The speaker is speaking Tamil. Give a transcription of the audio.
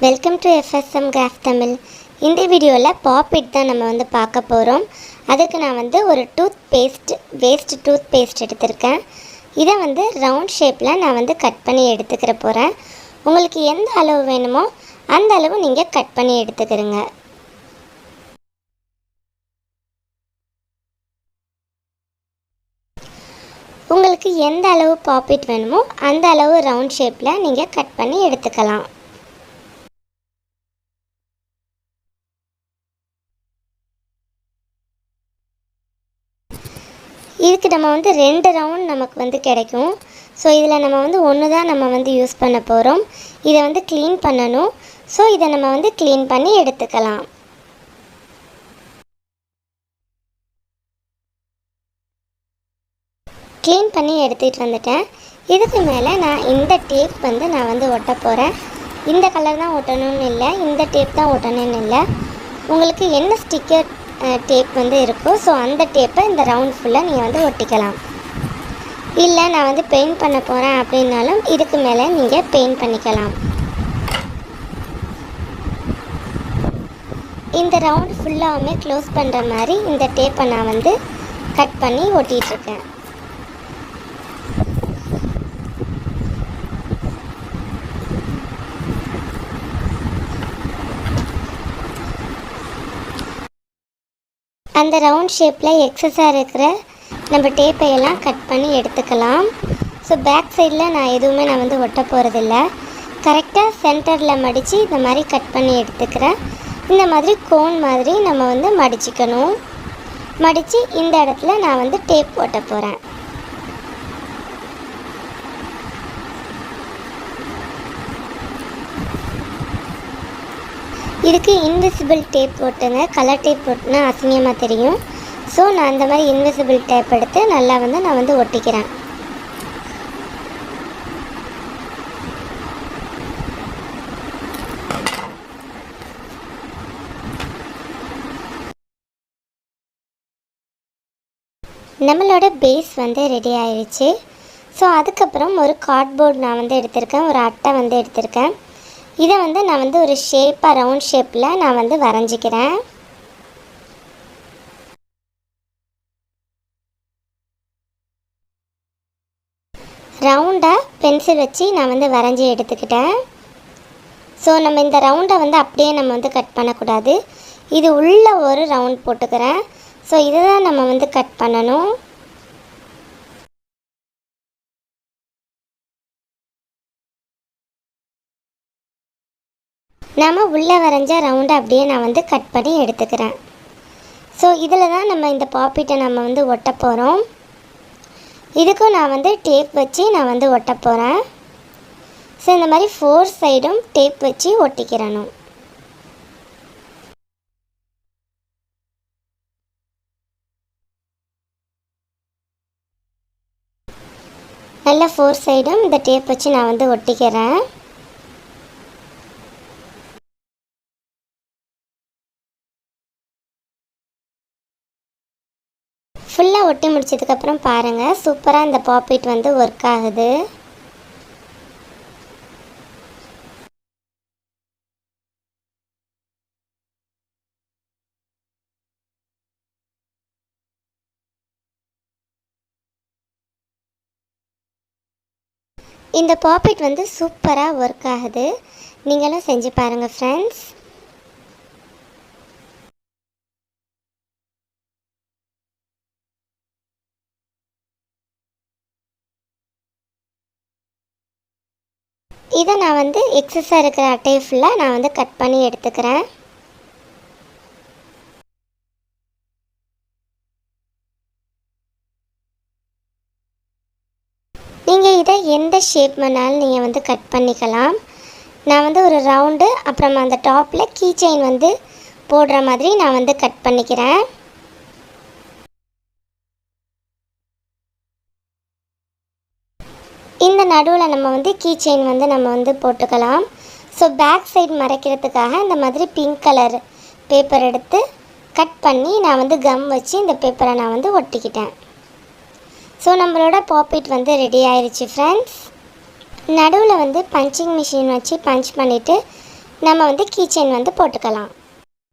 Welcome to FSM craft Tamil. இந்த வீடியோவில் பாப்பிட் தான் நம்ம வந்து பார்க்க போகிறோம். அதுக்கு நான் வந்து ஒரு வேஸ்ட் டூத் பேஸ்ட் எடுத்திருக்கேன். இதை வந்து ரவுண்ட் ஷேப்பில் நான் வந்து கட் பண்ணி எடுத்துக்கிற போகிறேன். உங்களுக்கு எந்த அளவு வேணுமோ அந்த அளவு நீங்கள் கட் பண்ணி எடுத்துக்கிறங்க. உங்களுக்கு எந்த அளவு பாப்பிட் வேணுமோ அந்த அளவு ரவுண்ட் ஷேப்பில் நீங்கள் கட் பண்ணி எடுத்துக்கலாம். இதுக்கு நம்ம வந்து 2 ரவுண்ட் நமக்கு வந்து கிடைக்கும். ஸோ இதில் நம்ம வந்து ஒன்று தான் நம்ம வந்து யூஸ் பண்ண போகிறோம். இதை வந்து க்ளீன் பண்ணணும். ஸோ இதை நம்ம வந்து க்ளீன் பண்ணி எடுத்துக்கலாம். க்ளீன் பண்ணி எடுத்துகிட்டு வந்துட்டேன். இதுக்கு மேலே நான் இந்த டேப் வந்து நான் வந்து ஒட்ட போகிறேன். இந்த கலர் தான் ஒட்டணும்னு இல்லை, இந்த டேப் தான் ஒட்டணும்னு இல்லை. உங்களுக்கு என்ன ஸ்டிக்கர் டேப் வந்து இருக்கும், ஸோ அந்த டேப்பை இந்த ரவுண்ட் ஃபுல்லாக நீங்கள் வந்து ஒட்டிக்கலாம். இல்லை நான் வந்து பெயிண்ட் பண்ண போகிறேன் அப்படின்னாலும் இதுக்கு மேலே நீங்கள் பெயிண்ட் பண்ணிக்கலாம். இந்த ரவுண்ட் ஃபுல்லாகவுமே க்ளோஸ் பண்ணுற மாதிரி இந்த டேப்பை நான் வந்து கட் பண்ணி ஒட்டிகிட்ருக்கேன். அந்த ரவுண்ட் ஷேப்பில் எக்ஸஸாக இருக்கிற நம்ம டேப்பையெல்லாம் கட் பண்ணி எடுத்துக்கலாம். ஸோ பேக் சைடில் நான் எதுவுமே நான் வந்து ஒட்ட போகிறதில்ல. கரெக்டாக சென்டரில் மடித்து இந்த மாதிரி கட் பண்ணி எடுத்துக்கிறேன். இந்த மாதிரி கோன் மாதிரி நம்ம வந்து மடிச்சுக்கணும். மடித்து இந்த இடத்துல நான் வந்து டேப் ஒட்ட போகிறேன். இதுக்கு இன்விசிபிள் டேப் ஒட்டுங்க. கலர் டேப் ஒட்டினா அசிங்கமாக தெரியும். ஸோ நான் இந்த மாதிரி இன்விசிபிள் டேப் எடுத்து நல்லா வந்து நான் வந்து ஒட்டிக்கிறேன். நம்மளோட பேஸ் வந்து ரெடி ஆயிடுச்சு. ஸோ அதுக்கப்புறம் ஒரு கார்ட்போர்ட் நான் வந்து எடுத்திருக்கேன், ஒரு அட்டை வந்து எடுத்திருக்கேன். இதை வந்து நான் வந்து ஒரு ஷேப்பாக ரவுண்ட் ஷேப்பில் நான் வந்து வரைஞ்சிக்கிறேன். ரவுண்டாக பென்சில் வச்சு நான் வந்து வரைஞ்சி எடுத்துக்கிட்டேன். ஸோ நம்ம இந்த ரவுண்டை வந்து அப்படியே நம்ம வந்து கட் பண்ணக்கூடாது. இது உள்ள ஒரு ரவுண்ட் போட்டுக்கிறேன். ஸோ இதை தான் நம்ம வந்து கட் பண்ணணும். நாம் உள்ளே வரைஞ்ச ரவுண்டை அப்படியே நான் வந்து கட் பண்ணி எடுத்துக்கிறேன். ஸோ இதில் தான் நம்ம இந்த பாப்பிட்டை நம்ம வந்து ஒட்ட போகிறோம். இதுக்கும் நான் வந்து டேப் வச்சு நான் வந்து ஒட்ட போகிறேன். ஸோ இந்த மாதிரி 4 சைடும் டேப் வச்சு ஒட்டிக்கிறணும். நல்லா 4 சைடும் இந்த டேப் வச்சு நான் வந்து ஒட்டிக்கிறேன். ஃபுல்லாக ஒட்டி முடிச்சதுக்கப்புறம் பாருங்கள், சூப்பராக இந்த பாப்பிட் வந்து ஒர்க் ஆகுது. இந்த பாப்பிட் வந்து சூப்பராக ஒர்க் ஆகுது. நீங்களும் செஞ்சு பாருங்கள் ஃப்ரெண்ட்ஸ். இதை நான் வந்து எக்ஸஸாக இருக்கிற அட்டையை ஃபுல்லாக நான் வந்து கட் பண்ணி எடுத்துக்கிறேன். நீங்கள் இதை எந்த ஷேப் வேணாலும் நீங்கள் வந்து கட் பண்ணிக்கலாம். நான் வந்து ஒரு ரவுண்டு, அப்புறமா அந்த டாப்பில் கீ செயின் வந்து போடுற மாதிரி நான் வந்து கட் பண்ணிக்கிறேன். இந்த நடுவில் நம்ம வந்து கீ செயின் வந்து நம்ம வந்து போட்டுக்கலாம். ஸோ பேக் சைடு மறைக்கிறதுக்காக இந்த மாதிரி பிங்க் கலர் பேப்பர் எடுத்து கட் பண்ணி நான் வந்து கம் வச்சு இந்த பேப்பரை நான் வந்து ஒட்டிக்கிட்டேன். ஸோ நம்மளோட பாப்பிட் வந்து ரெடி ஆயிடுச்சு ஃப்ரெண்ட்ஸ். நடுவில் வந்து பஞ்சிங் மிஷின் வச்சு பஞ்ச் பண்ணிவிட்டு நம்ம வந்து கீ செயின் வந்து போட்டுக்கலாம்.